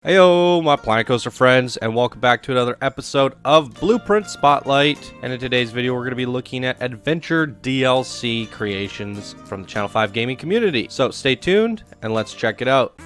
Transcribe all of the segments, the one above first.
Heyo, my Planet Coaster friends, and welcome back to another episode of Blueprint Spotlight. And in today's video, we're going to be looking at Adventure DLC creations from the Channel5 Gaming Community. So stay tuned, and let's check it out.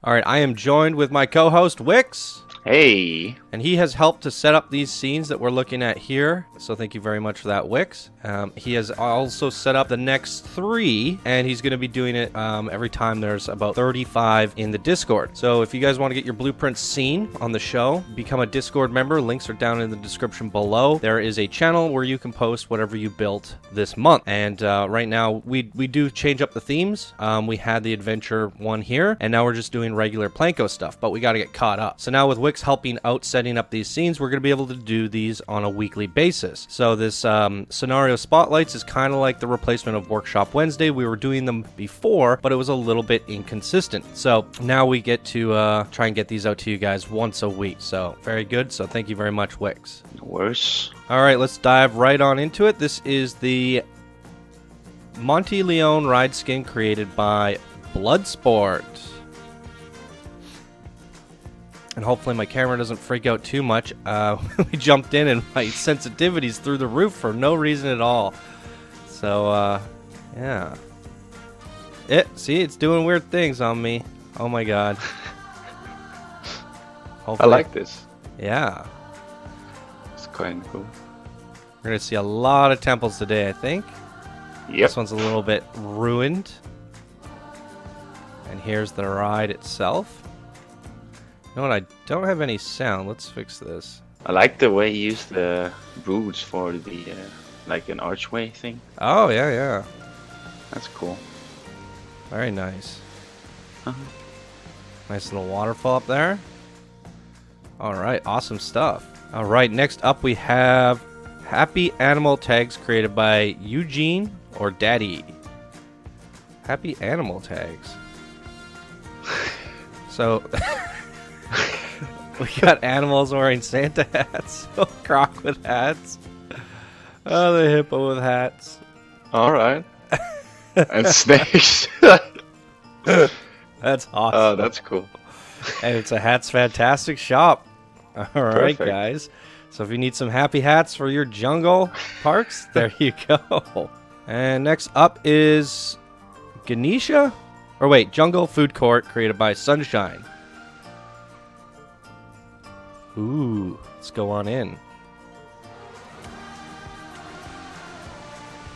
Alright, I am joined with my co-host, Wix. Hey! And he has helped to set up these scenes that we're looking at here. So thank you very much for that, Wix. He has also set up the next 3, and he's going to be doing it every time there's about 35 in the Discord. So if you guys want to get your blueprints seen on the show, become a Discord member. Links are down in the description below. There is a channel where you can post whatever you built this month. And right now, we do change up the themes. We had the adventure one here, and now we're just doing regular Planko stuff, but we got to get caught up. So now with Wix helping out setting up these scenes, we're going to be able to do these on a weekly basis. So this scenario spotlights is kind of like the replacement of Workshop Wednesday. We were doing them before, but it was a little bit inconsistent. So now we get to try and get these out to you guys once a week. So very good. So thank you very much, Wix. No worse. All right, let's dive right on into it. This is the Monte Leon ride skin created by Bloodsport. And hopefully my camera doesn't freak out too much. We jumped in and my sensitivity's through the roof for no reason at all. So, yeah. See, it's doing weird things on me. Oh my god. I like this. Yeah. It's kind of cool. We're going to see a lot of temples today, I think. Yep. This one's a little bit ruined. And here's the ride itself. You know what? I don't have any sound. Let's fix this. I like the way you use the roots for the, like an archway thing. Oh, yeah, yeah. That's cool. Very nice. Uh-huh. Nice little waterfall up there. Alright, awesome stuff. Alright, next up we have Happy Animal Tags created by Eugene or Daddy. Happy Animal Tags. So... we got animals wearing Santa hats, croc with hats, the hippo with hats. Alright. And snakes. That's awesome. Oh, that's cool. And it's a Hats Fantastic shop. Alright, Perfect. guys. So if you need some happy hats for your jungle parks, there you go. And next up is Ganesha? Or wait, Jungle Food Court created by Sunshine. Ooh, let's go on in.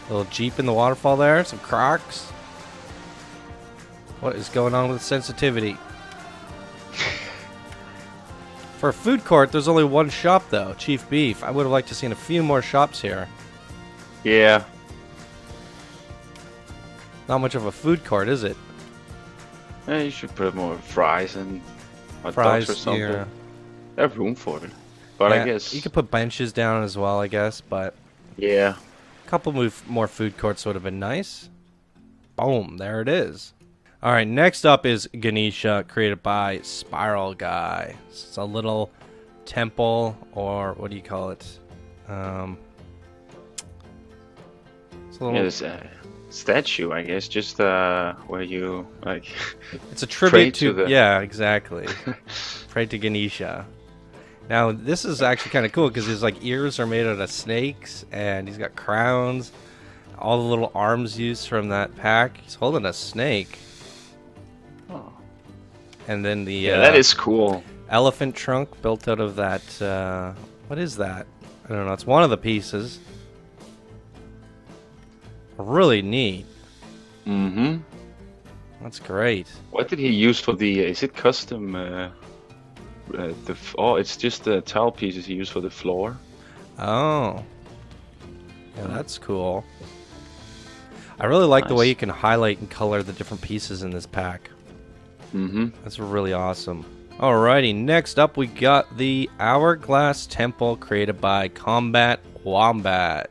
Little Jeep in the waterfall there, some Crocs. What is going on with sensitivity? For a food court, there's only one shop though, Chief Beef. I would have liked to seen a few more shops here. Yeah. Not much of a food court, is it? You should put more fries and hot Fries, dogs or something. yeah. They have room for it. But Yeah, I guess... you could put benches down as well, I guess, but Yeah. a couple more food courts would have been nice. Boom, there it is. Alright, next up is Ganesha, created by Spiral Guy. It's a little temple, or what do you call it? It's a little... Yeah, there's a statue, I guess, just where you, like... It's a tribute to the... Yeah, exactly. Pray to Ganesha. Now, this is actually kind of cool because his like ears are made out of snakes, and he's got crowns. All the little arms used from that pack. He's holding a snake. Oh. And then the Yeah, that is cool. elephant trunk built out of that. What is that? I don't know. It's one of the pieces. Really neat. Mm-hmm. That's great. What did he use for the? Is it custom? Oh, it's just the tile pieces he used for the floor. Oh. Yeah, that's cool. I really like the way you can highlight and color the different pieces in this pack. Mm-hmm. That's really awesome. Alrighty, next up we got the Hourglass Temple created by Combat Wombat.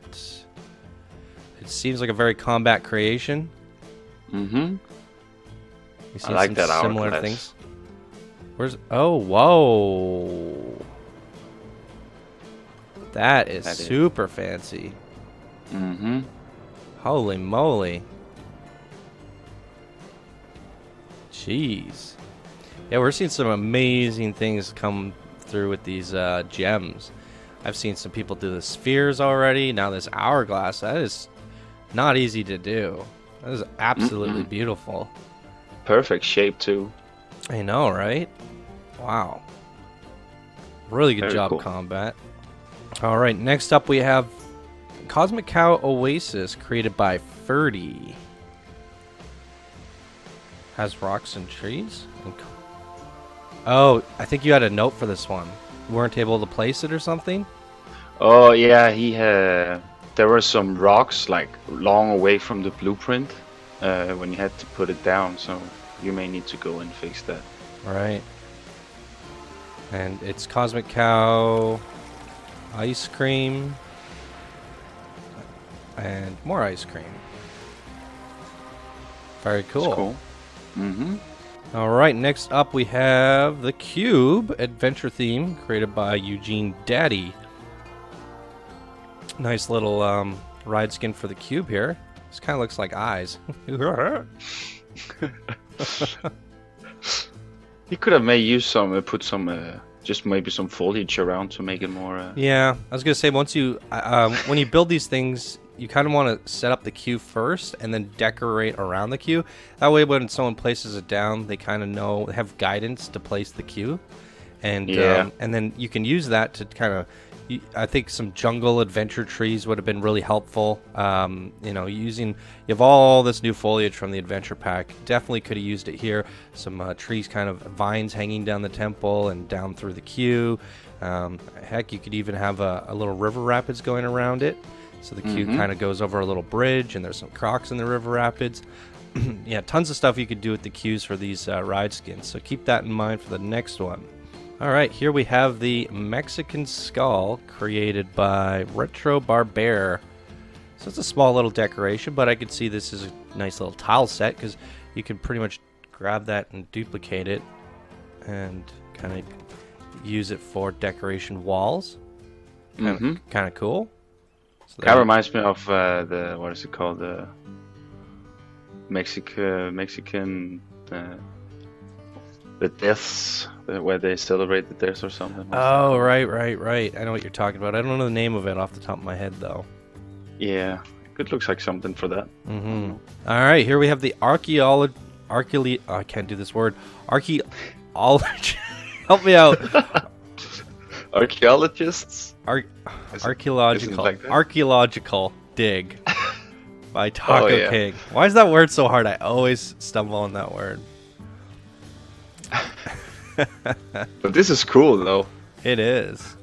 It seems like a very combat creation. Mm-hmm. We've I seen like some that similar Hourglass. things. Where's... Oh, whoa. That is super fancy. Mm-hmm. Holy moly. Jeez. Yeah, we're seeing some amazing things come through with these gems. I've seen some people do the spheres already. Now this hourglass. That is not easy to do. That is absolutely beautiful. Perfect shape too. I know, right? Wow. Really good Very job, cool. Combat. All right, next up we have Cosmic Cow Oasis, created by Ferdy. Has rocks and trees. Oh, I think you had a note for this one. You weren't able to place it or something? Oh yeah, he had. There were some rocks like long away from the blueprint when you had to put it down. So you may need to go and fix that. Right. And it's Cosmic Cow, ice cream, and more ice cream. Very cool. That's cool. Mm-hmm. All right, next up we have the Cube adventure theme created by Eugene Daddy. Nice little ride skin for the Cube here. This kind of looks like eyes. He could have put some, just maybe some foliage around to make it more. Yeah, I was gonna say once you, when you build these things, you kind of want to set up the queue first and then decorate around the queue. That way, when someone places it down, they kind of know, have guidance to place the queue, and and then you can use that to kind of. I think some jungle adventure trees would have been really helpful. You know, you have all this new foliage from the adventure pack. Definitely could have used it here. Some trees, kind of vines hanging down the temple and down through the queue. Heck, you could even have a little river rapids going around it. So the queue kind of goes over a little bridge, and there's some crocs in the river rapids. Yeah, tons of stuff you could do with the queues for these ride skins. So keep that in mind for the next one. All right, here we have the Mexican skull created by Retro Barber. So it's a small little decoration, but I could see this is a nice little tile set because you can pretty much grab that and duplicate it and kind of use it for decoration walls. Kind of cool. So Kind of reminds me of the, what is it called, the Mexican the deaths, where they celebrate the deaths or something. Oh, right. I know what you're talking about. I don't know the name of it off the top of my head, though. Yeah, it looks like something for that. All right, here we have the I can't do this word. Archaeology. Help me out. Archaeologists? Archaeological. Like Archaeological dig by Taco yeah. King. Why is that word so hard? I always stumble on that word. But this is cool, though. It is.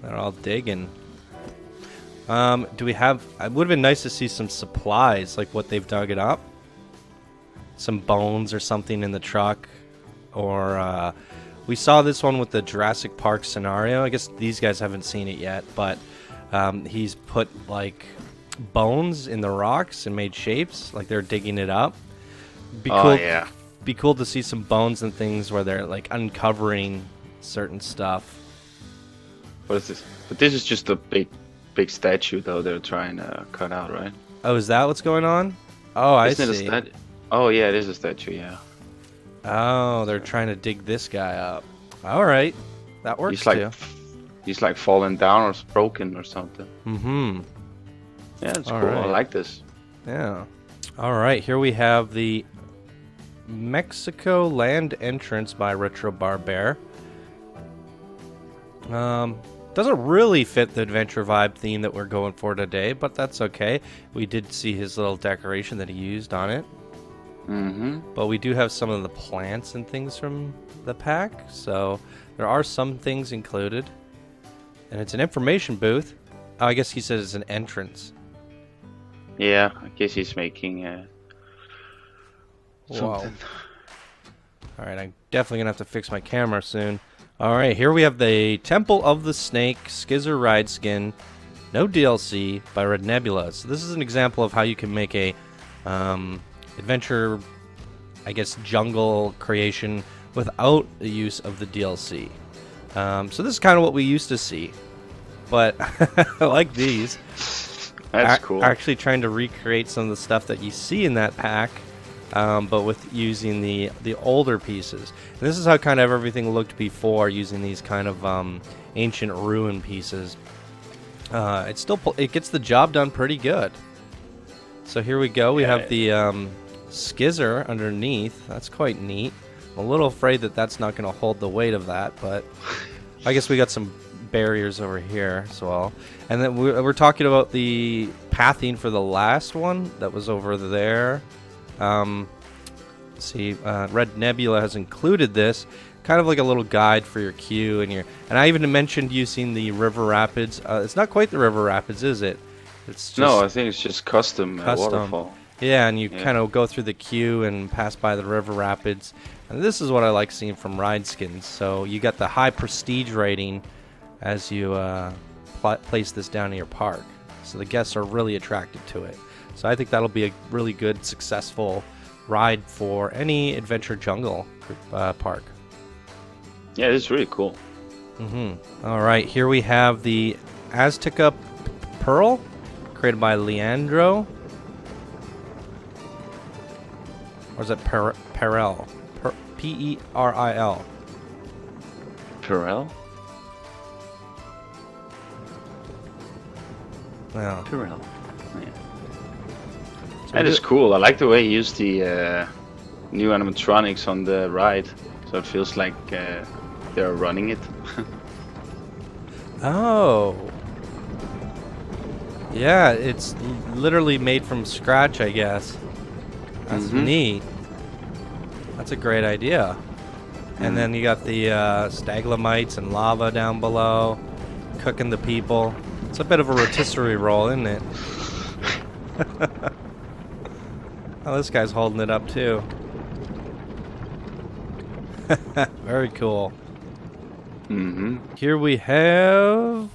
They're all digging. Do we have... It would have been nice to see some supplies, like what they've dug it up. Some bones or something in the truck. Or, we saw this one with the Jurassic Park scenario. I guess these guys haven't seen it yet, but he's put, like, bones in the rocks and made shapes, like they're digging it up. Yeah. Be cool to see some bones and things where they're, like, uncovering certain stuff. What is this? But this is just a big statue, though, they're trying to cut out, right? Oh, is that what's going on? Oh, Isn't I it see. a statue? Oh, yeah, it is a statue, yeah. Oh, they're trying to dig this guy up. All right. That works, too. He's like falling down or broken or something. Yeah, it's cool. Right. I like this. Yeah. All right, here we have the Mexico Land Entrance by Retro Barber. Doesn't really fit the adventure vibe theme that we're going for today, but that's okay. We did see his little decoration that he used on it. But we do have some of the plants and things from the pack, so there are some things included. And it's an information booth. Oh, I guess he says it's an entrance. Yeah, I guess he's making something. All right, I'm definitely gonna have to fix my camera soon. All right, here we have the Temple of the Snake Skizzer Ride Skin, no DLC by Red Nebula. So this is an example of how you can make a adventure, I guess, jungle creation without the use of the DLC. So this is kind of what we used to see, but I like these. That's cool. Actually trying to recreate some of the stuff that you see in that pack but with using the older pieces. And this is how kind of everything looked before, using these kind of ancient ruin pieces. It gets the job done pretty good. So here we go. We have the skizzer underneath. That's quite neat. I'm a little afraid that that's not going to hold the weight of that, but I guess we got some barriers over here as well. And then we're talking about the pathing for the last one that was over there. Red Nebula has included this, kind of like a little guide for your queue and I even mentioned using the river rapids. It's not quite the river rapids, is it? It's just no, I think it's just custom. Waterfall. Yeah, and you kind of go through the queue and pass by the river rapids. And this is what I like seeing from ride skins. So you got the high prestige rating as you place this down in your park. So the guests are really attracted to it. So I think that'll be a really good, successful ride for any adventure jungle park. Yeah, it's really cool. All right, here we have the Azteca Pearl, created by Leandro. Or is it Peril? P-E-R-I-L. Peril? Yeah. Peril. Yeah. That is cool. I like the way he used the new animatronics on the ride. So it feels like they're running it. Oh. Yeah, it's literally made from scratch, I guess. That's neat. That's a great idea. And then you got the staglamites and lava down below, cooking the people. It's a bit of a rotisserie roll, isn't it? Oh, this guy's holding it up too. Very cool. Here we have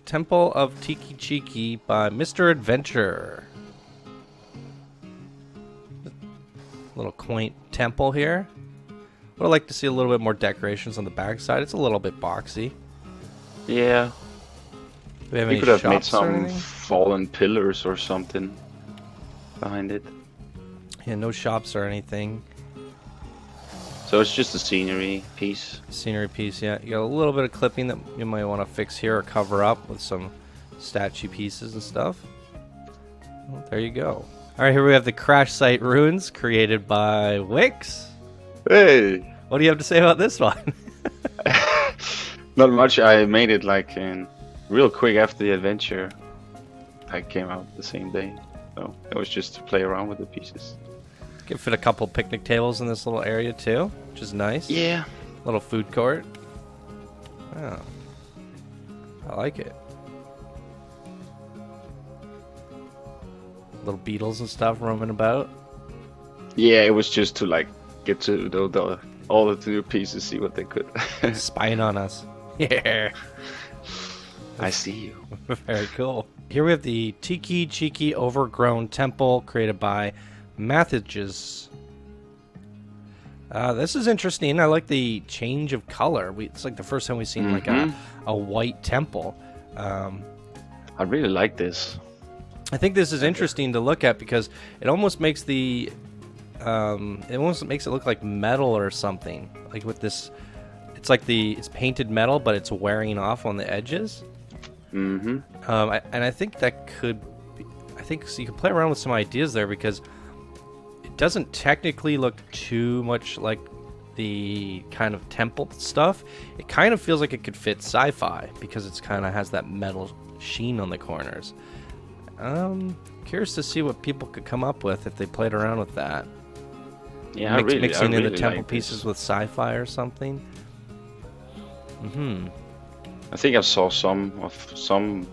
Temple of Tiki by Mr. Adventure. Little quaint temple here. Would like to see a little bit more decorations on the backside. It's a little bit boxy. Yeah. Do we have You any could have made shops or some anything? fallen pillars or something behind it. Yeah, no shops or anything. So it's just a scenery piece. Scenery piece, yeah. You got a little bit of clipping that you might want to fix here or cover up with some statue pieces and stuff. Well, there you go. All right, here we have the Crash Site Ruins, created by Wix. Hey! What do you have to say about this one? Not much. I made it like in real quick after the adventure. I came out the same day. So it was just to play around with the pieces. Can fit a couple picnic tables in this little area too, which is nice. Yeah. Little food court. Oh. I like it. Little beetles and stuff roaming about. Yeah, it was just to like get to all of the new pieces, see what they could. Spying on us. Yeah. I see you. Very cool. Here we have the Tiki Overgrown Temple, created by Mathages. This is interesting. I like the change of color. It's like the first time we've seen like a white temple. I really like this. I think this is interesting to look at because it almost makes it look like metal or something. Like with this, it's painted metal, but it's wearing off on the edges. And I think that could, so you can play around with some ideas there because it doesn't technically look too much like the kind of temple stuff. It kind of feels like it could fit sci-fi because it's kind of has that metal sheen on the corners. Curious to see what people could come up with if they played around with that. Yeah, mixing in the temple like pieces with sci-fi or something. I think I saw some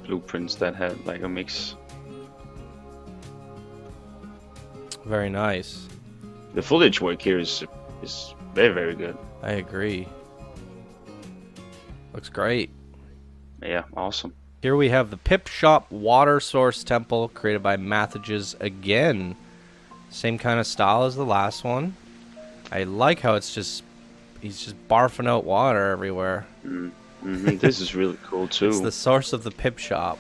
blueprints that had like a mix. Very nice. The foliage work here is very, very good. I agree. Looks great. Yeah, awesome. Here we have the Pip Shop Water Source Temple, created by Mathages again. Same kind of style as the last one. I like how he's just barfing out water everywhere. This is really cool too. It's the source of the Pip Shop.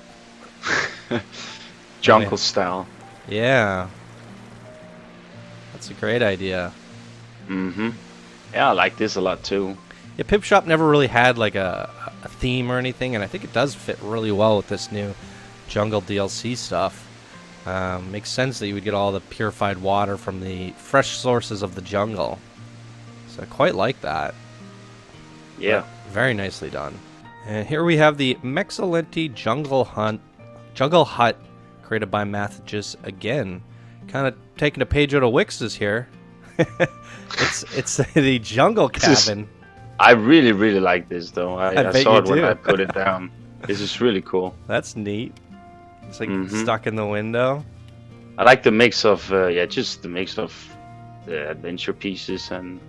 Jungle style. Yeah. That's a great idea. Mm-hmm. Yeah, I like this a lot too. Yeah, Pip Shop never really had like a theme or anything, and I think it does fit really well with this new jungle DLC stuff. Makes sense that you would get all the purified water from the fresh sources of the jungle. So I quite like that. Yeah. But very nicely done. And here we have the Mexcellenti Jungle Hut, created by Mathagis again. Kind of taking a page out of Wix's here. it's the jungle cabin. I really, really like this though. I saw it when I put it down. This is really cool. That's neat. It's like stuck in the window. I like the mix of just the mix of the adventure pieces and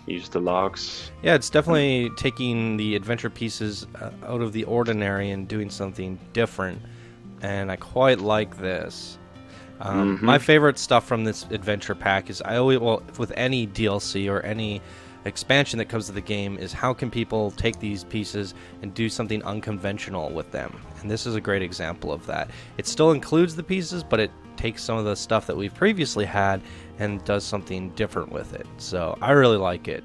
use the logs. Yeah, it's definitely taking the adventure pieces out of the ordinary and doing something different. And I quite like this. My favorite stuff from this adventure pack is with any DLC or any expansion that comes to the game is how can people take these pieces and do something unconventional with them. And this is a great example of that. It still includes the pieces, but it takes some of the stuff that we've previously had and does something different with it. So I really like it.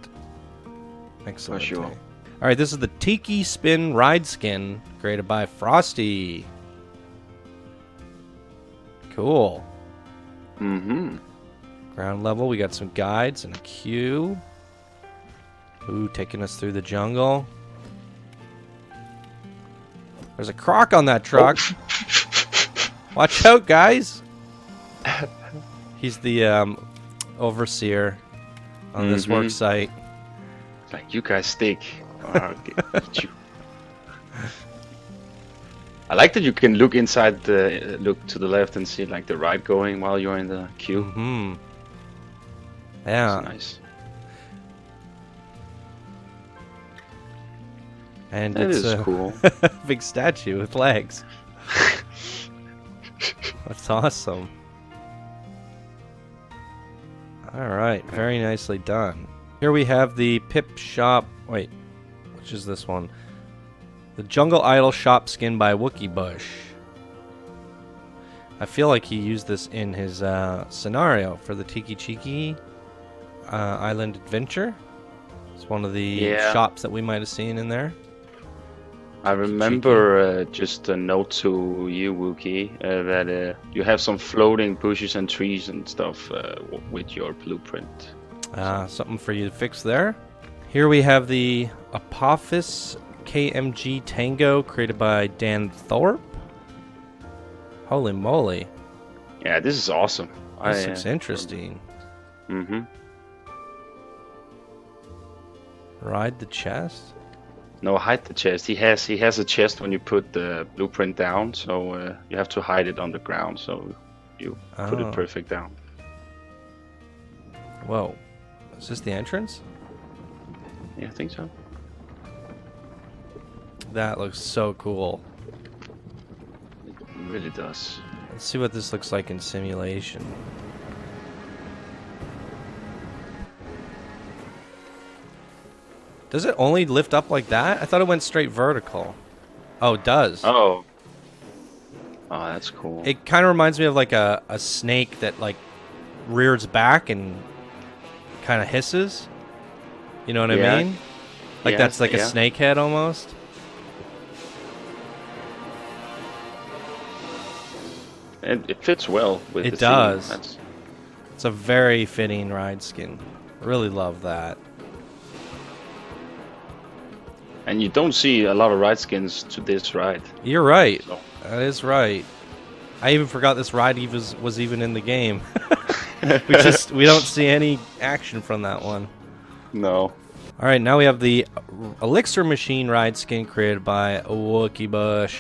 Excellent. For sure. All right, this is the Tiki Spin Ride Skin created by Frosty. Cool. Ground level, we got some guides and a queue. Ooh, taking us through the jungle. There's a croc on that truck. Oh. Watch out, guys. He's the overseer on this work site. It's like, you guys stink. I'll get you. I like that you can look inside look to the left and see like the ride going while you're in the queue. Yeah. That's nice. And that it's is cool. Big statue with legs. That's awesome. Alright, very nicely done. Here we have the Pip Shop. Wait, which is this one? The Jungle Idol Shop skin by Wookie Bush. I feel like he used this in his scenario for the Tiki Chiki Island Adventure. It's one of the shops that we might have seen in there. I remember just a note to you, Wookie, that you have some floating bushes and trees and stuff with your blueprint. Something for you to fix there. Here we have the Apophis KMG Tango created by Dan Thorpe. Holy moly. Yeah, this is awesome. This looks interesting. Ride the chest? No, hide the chest. He has a chest when you put the blueprint down, so you have to hide it on the ground, so you put it perfect down. Whoa. Is this the entrance? Yeah, I think so. That looks so cool. It really does. Let's see what this looks like in simulation. Does it only lift up like that? I thought it went straight vertical. Oh, it does. Oh, that's cool. It kind of reminds me of like a snake that like rears back and kind of hisses. You know what I mean? Like that's like a snake head almost. And it fits well with the theme. It does. It's a very fitting ride skin. Really love that. And you don't see a lot of ride skins to this ride. You're right. So. That is right. I even forgot this ride was even in the game. we don't see any action from that one. No. All right, now we have the Elixir Machine ride skin created by Wookie Bush.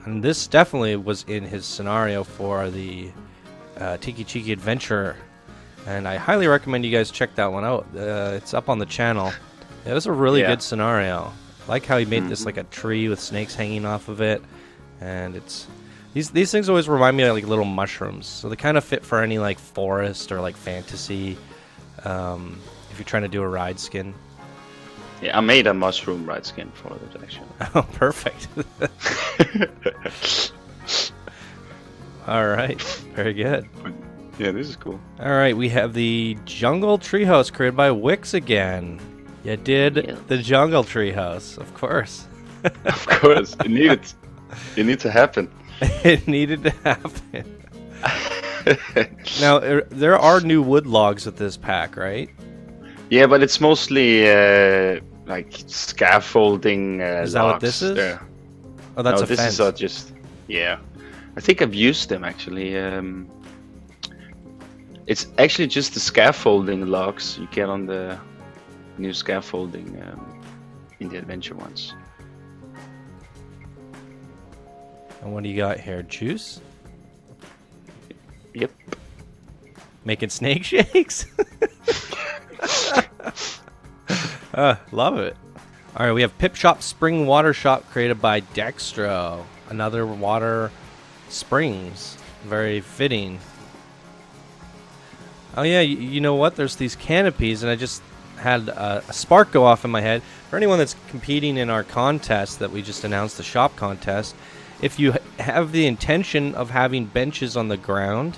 And this definitely was in his scenario for the Tiki Chiki Adventure. And I highly recommend you guys check that one out. It's up on the channel. It was a really good scenario. I like how he made this like a tree with snakes hanging off of it. And it's these things always remind me of like little mushrooms. So they kind of fit for any like forest or like fantasy if you're trying to do a ride skin. Yeah, I made a mushroom ride skin for it actually. Oh, perfect. All right. Very good. Yeah, this is cool. All right, we have the jungle treehouse created by Wix again. You did the jungle treehouse, of course. Of course, it needed to happen. It needed to happen. Now, there are new wood logs with this pack, right? Yeah, but it's mostly like scaffolding. Is that what this is? There. Oh, that's no, a this fence. is just I think I've used them actually. It's actually just the scaffolding logs you get on the new scaffolding in the adventure ones. And what do you got here? Juice? Yep. Making snake shakes? Love it. All right, we have Pip Shop Spring Water Shop created by Dextro. Another water springs. Very fitting. Oh yeah, you know what? There's these canopies, and I just had a spark go off in my head. For anyone that's competing in our contest that we just announced, the shop contest, if you have the intention of having benches on the ground,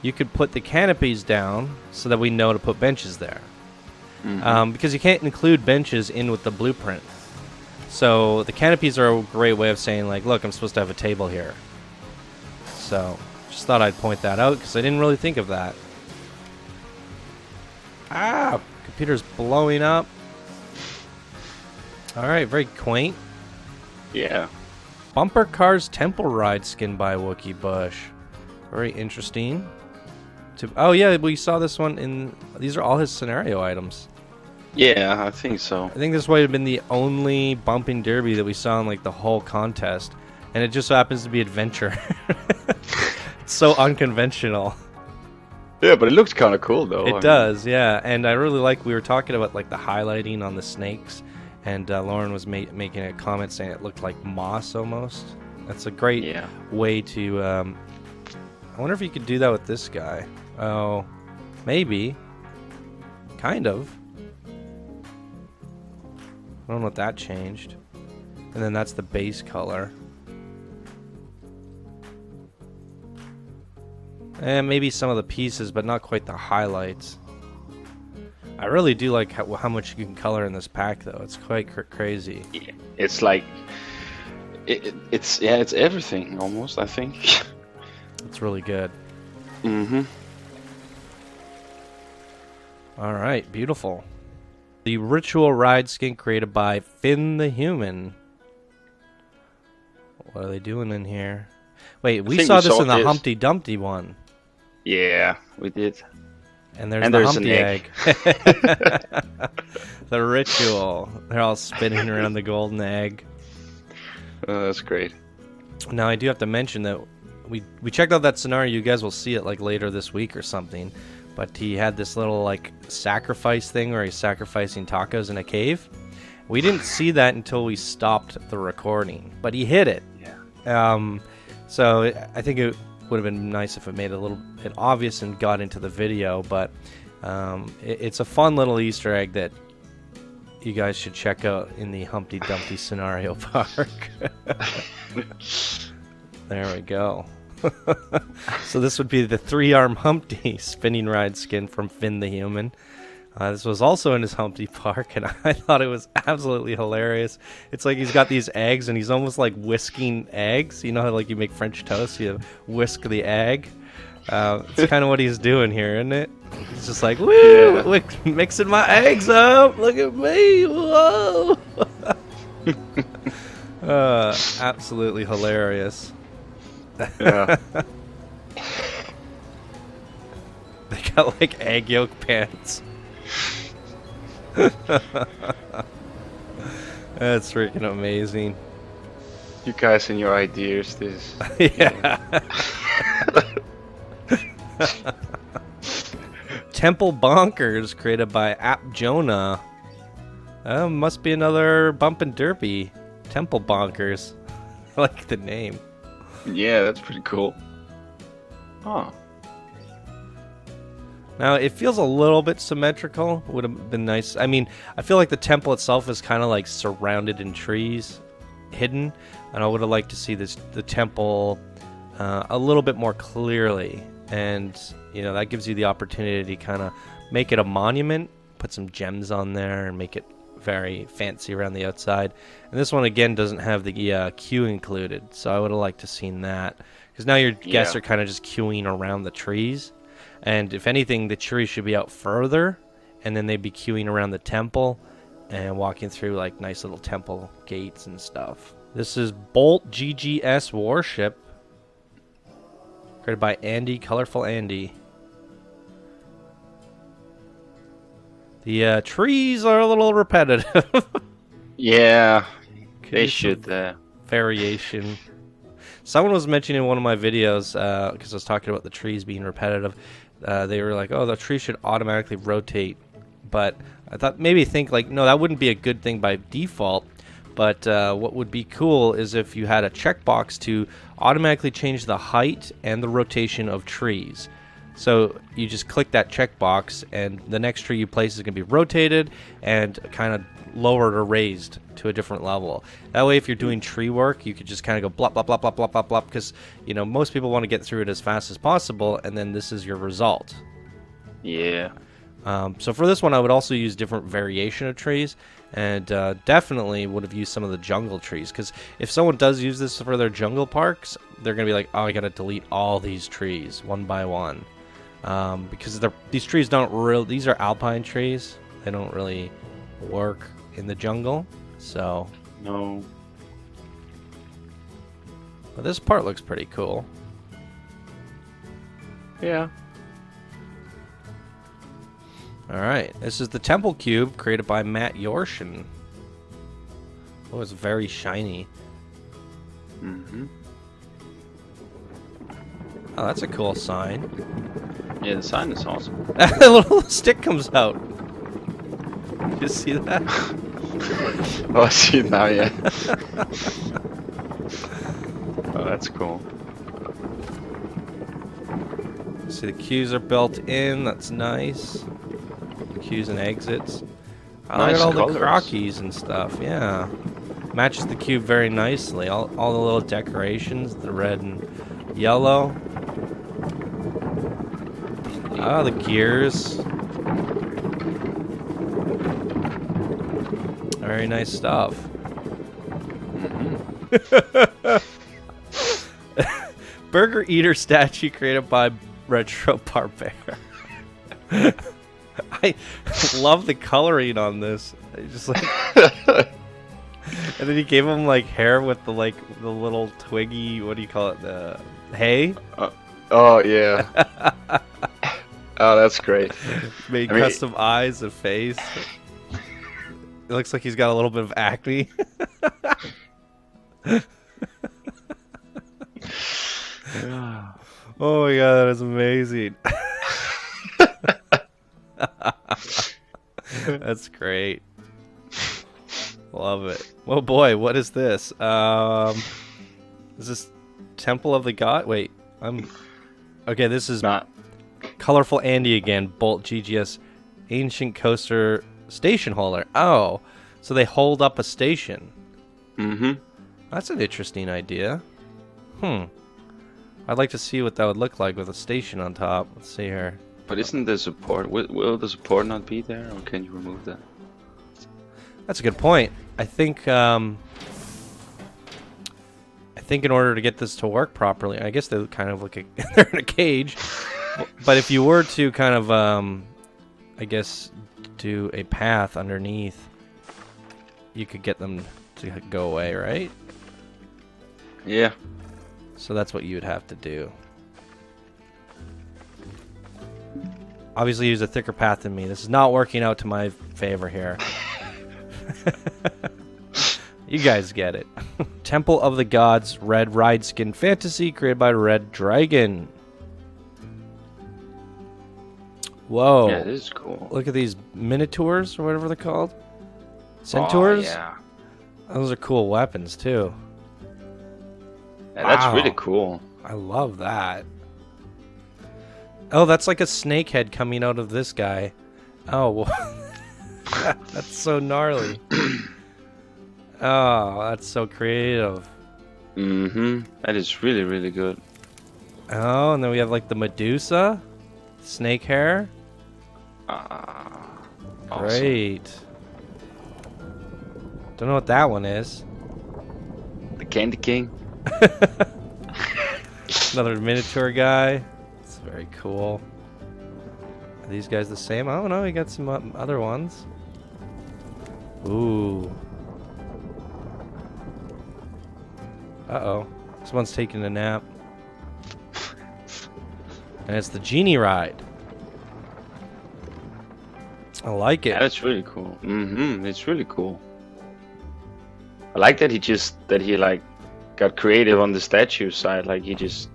you could put the canopies down so that we know to put benches there. Mm-hmm. Because you can't include benches in with the blueprint. So the canopies are a great way of saying, like, look, I'm supposed to have a table here. So just thought I'd point that out because I didn't really think of that. Ah, computer's blowing up. All right, very quaint. Yeah. Bumper Cars Temple Ride skin by Wookie Bush. Very interesting. Oh yeah, we saw this one in. These are all his scenario items. Yeah, I think so. I think this might have been the only bumping derby that we saw in like the whole contest, and it just so happens to be adventure. It's so unconventional. Yeah, but it looks kind of cool though. It does, yeah. And I really like. We were talking about like the highlighting on the snakes, and Lauren was making a comment saying it looked like moss almost. That's a great way to. I wonder if you could do that with this guy. Oh, maybe. Kind of. I don't know what that changed. And then that's the base color. And maybe some of the pieces, but not quite the highlights. I really do like how much you can color in this pack, though. It's quite crazy. Yeah, it's like... It's everything, almost, I think. It's really good. Mm-hmm. All right, beautiful. The Ritual Ride skin created by Finn the Human. What are they doing in here? Wait, we saw this in the Humpty Dumpty one. Yeah, we did. And there's the Humpty egg. The Ritual. They're all spinning around the golden egg. Oh, that's great. Now, I do have to mention that we checked out that scenario. You guys will see it like later this week or something. But he had this little like sacrifice thing where he's sacrificing tacos in a cave. We didn't see that until we stopped the recording, but he hit it. Yeah. So I think it would have been nice if it made it a little bit obvious and got into the video. But it's a fun little Easter egg that you guys should check out in the Humpty Dumpty scenario park. There we go. So this would be the 3-arm Humpty spinning ride skin from Finn the Human. This was also in his Humpty Park, and I thought it was absolutely hilarious. It's like he's got these eggs, and he's almost like whisking eggs. You know how like you make French toast, you whisk the egg? It's kind of what he's doing here, isn't it? He's just like, woo, mixing my eggs up. Look at me, whoa. Absolutely hilarious. Yeah. They got like egg yolk pants. That's freaking amazing. You guys and your ideas, this. Yeah. Temple Bonkers created by App Jonah. Must be another bump and derpy. Temple Bonkers. I like the name. Yeah, that's pretty cool. Oh. Now, it feels a little bit symmetrical. Would have been nice. I mean, I feel like the temple itself is kind of like surrounded in trees, hidden. And I would have liked to see the temple a little bit more clearly and you know that gives you the opportunity to kind of make it a monument, put some gems on there, and make it very fancy around the outside. And this one again doesn't have the queue included, so I would have liked to seen that, because now your guests are kind of just queuing around the trees, and if anything, the trees should be out further, and then they'd be queuing around the temple and walking through like nice little temple gates and stuff. This is Bolt GGS Warship, created by Colorful Andy. The trees are a little repetitive. Yeah, they should. Variation. Someone was mentioning in one of my videos, because I was talking about the trees being repetitive, they were like, oh, the tree should automatically rotate. But I thought think like, no, that wouldn't be a good thing by default. But what would be cool is if you had a checkbox to automatically change the height and the rotation of trees. So you just click that checkbox, and the next tree you place is going to be rotated and kind of lowered or raised to a different level. That way, if you're doing tree work, you could just kind of go blop, blop, blop, blop, blop, blop, blop, because, you know, most people want to get through it as fast as possible, and then this is your result. Yeah. So for this one, I would also use different variation of trees, and definitely would have used some of the jungle trees, because if someone does use this for their jungle parks, they're going to be like, oh, I got to delete all these trees one by one. Because these trees don't really, these are alpine trees. They don't really work in the jungle, so. No. But this part looks pretty cool. Yeah. Alright, this is the Temple Cube, created by Matt Yorshin. Oh, it's very shiny. Mm-hmm. Oh, that's a cool sign. Yeah, the sign is awesome. A little stick comes out. You see that? Oh, I see it now, yeah. Oh, that's cool. See, the queues are built in. That's nice. Queues and exits. I like all the crockies and stuff. Yeah, matches the cube very nicely. All the little decorations, the red and yellow. Ah, the gears. Very nice stuff. Burger Eater statue created by Retro Barbear. I love the coloring on this. Just like, and then he gave him like hair with the little twiggy. What do you call it? The hay. Oh yeah. Oh, that's great. Made custom eyes and face. It looks like he's got a little bit of acne. Oh my god, that is amazing. That's great. Love it. Oh boy, what is this? Is this Temple of the God? Wait, okay, this is not Colorful Andy again. Bolt GGS Ancient Coaster Station Holder. Oh, so they hold up a station. Mm-hmm. That's an interesting idea. I'd like to see what that would look like with a station on top. Let's see here. But isn't the support? Will the support not be there, or can you remove that? That's a good point. I think in order to get this to work properly, I guess they kind of look like they're in a cage. But if you were to kind of, I guess, do a path underneath, you could get them to go away, right? Yeah. So that's what you would have to do. Obviously, use a thicker path than me. This is not working out to my favor here. You guys get it. Temple of the Gods Red Ride Skin Fantasy, created by Red Dragon. Whoa. Yeah, this is cool. Look at these minotaurs, or whatever they're called. Centaurs? Oh, yeah. Those are cool weapons, too. Yeah, that's really cool. I love that. Oh, that's like a snake head coming out of this guy. Oh, well. That's so gnarly. Oh, that's so creative. Mm-hmm. That is really, really good. Oh, and then we have like the Medusa, snake hair. Awesome. Great. Don't know what that one is. The Candy King. Another miniature guy. It's very cool. Are these guys the same? I don't know. We got some other ones. Ooh. Uh-oh. Someone's taking a nap. And it's the genie ride. I like it. Yeah, that's really cool. It's really cool. I like that he like got creative on the statue side. Like he just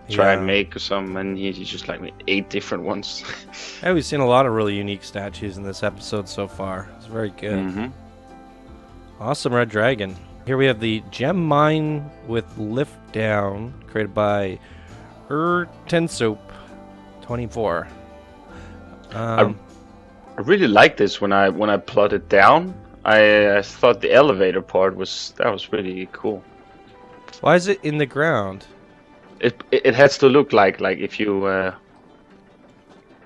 tried to make some, and he just like made 8 different ones. Yeah, we've seen a lot of really unique statues in this episode so far. It's very good. Awesome red dragon. Here we have the gem mine with lift down, created by Tensoup 24. I really like this when I plotted down. I thought the elevator part was really cool. Why is it in the ground? It has to look like if you it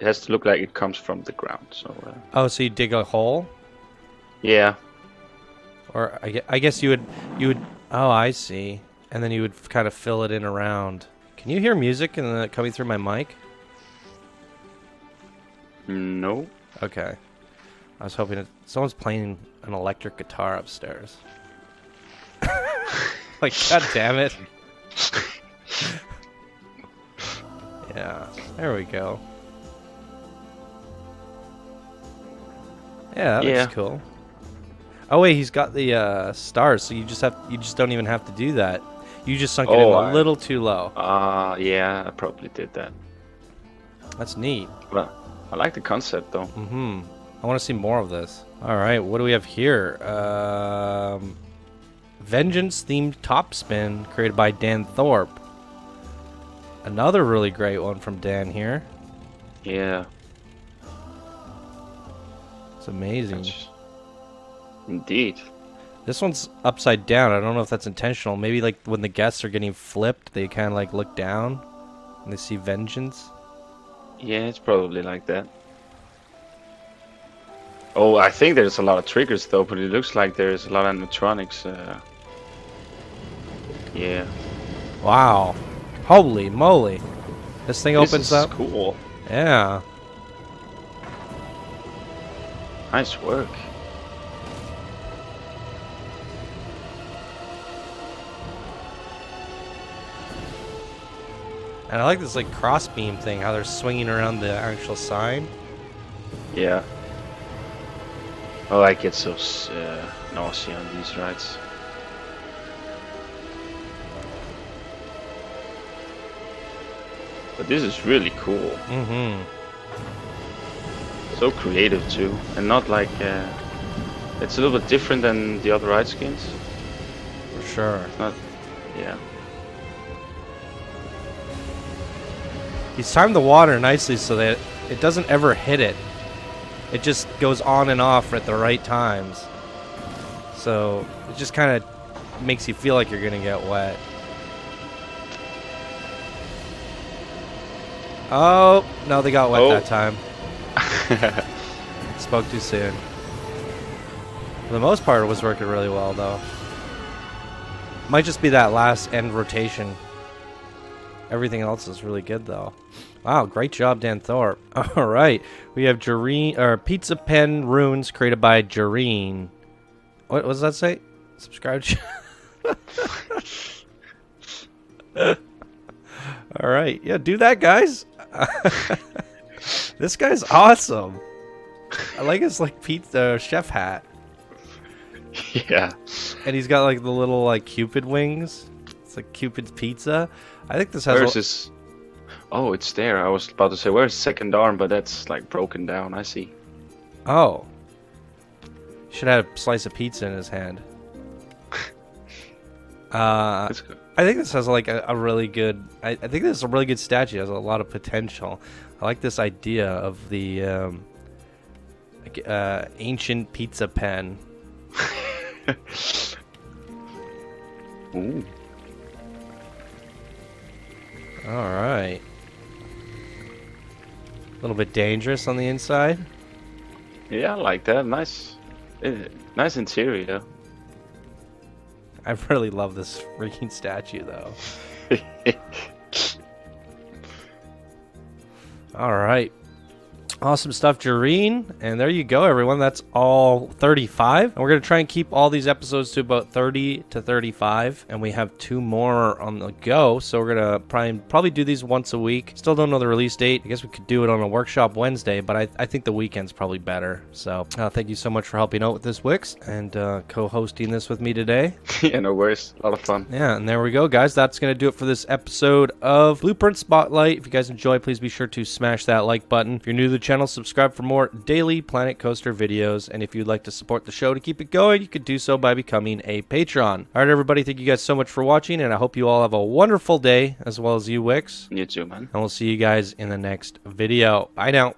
has to look like it comes from the ground. So oh, so you dig a hole? Yeah. Or I guess you would. Oh, I see. And then you would kind of fill it in around. Can you hear music coming through my mic? No. Okay. I was hoping someone's playing an electric guitar upstairs. Like, god damn it. Yeah, there we go. Yeah, that looks cool. Oh wait, he's got the stars, so you just don't even have to do that. You just sunk it in a little too low. Yeah, I probably did that. That's neat. Well, I like the concept though. I want to see more of this. All right, what do we have here? Vengeance themed top spin created by Dan Thorpe. Another really great one from Dan here. Yeah. It's amazing. Indeed. This one's upside down. I don't know if that's intentional. Maybe like when the guests are getting flipped, they kind of like look down and they see vengeance. Yeah, it's probably like that. Oh, I think there's a lot of triggers though, but it looks like there's a lot of animatronics. Yeah. Wow. Holy moly. This thing opens up. This is cool. Yeah. Nice work. And I like this like crossbeam thing, how they're swinging around the actual sign. Yeah. Oh, I get so nausea on these rides. But this is really cool. So creative too, and not like it's a little bit different than the other ride skins. For sure. It's not. Yeah. He's timed the water nicely so that it doesn't ever hit it. It just goes on and off at the right times. So it just kind of makes you feel like you're going to get wet. Oh, no, they got wet that time. Spoke too soon. For the most part, it was working really well, though. Might just be that last end rotation. Everything else is really good, though. Wow, great job, Dan Thorpe. All right, we have Pizza Pen Runes created by Jareen. What does that say? Subscribe. All right, yeah, do that, guys. This guy's awesome. I like his like pizza chef hat. Yeah. And he's got like the little like Cupid wings. It's like Cupid's pizza. I think this has. Where's his? Oh, it's there. I was about to say where's his second arm, but that's like broken down. I see. Oh. Should have a slice of pizza in his hand. That's good. I think this has like a really good. I think this is a really good statue. It has a lot of potential. I like this idea of the ancient pizza pen. Ooh. All right. A little bit dangerous on the inside. Yeah, I like that. Nice. Nice interior. I really love this freaking statue, though. All right. Awesome stuff, Jareen. And there you go, everyone. That's all 35. And we're going to try and keep all these episodes to about 30 to 35. And we have 2 more on the go. So we're going to probably do these once a week. Still don't know the release date. I guess we could do it on a workshop Wednesday, but I think the weekend's probably better. So thank you so much for helping out with this, Wix, and co-hosting this with me today. Yeah, no worries. A lot of fun. Yeah, and there we go, guys. That's going to do it for this episode of Blueprint Spotlight. If you guys enjoy, please be sure to smash that like button. If you're new to the channel, subscribe for more daily Planet Coaster videos. And if you'd like to support the show to keep it going, you could do so by becoming a patron. All right, everybody. Thank you guys so much for watching, and I hope you all have a wonderful day, as well as you, Wix. You too, man. And we'll see you guys in the next video. Bye now.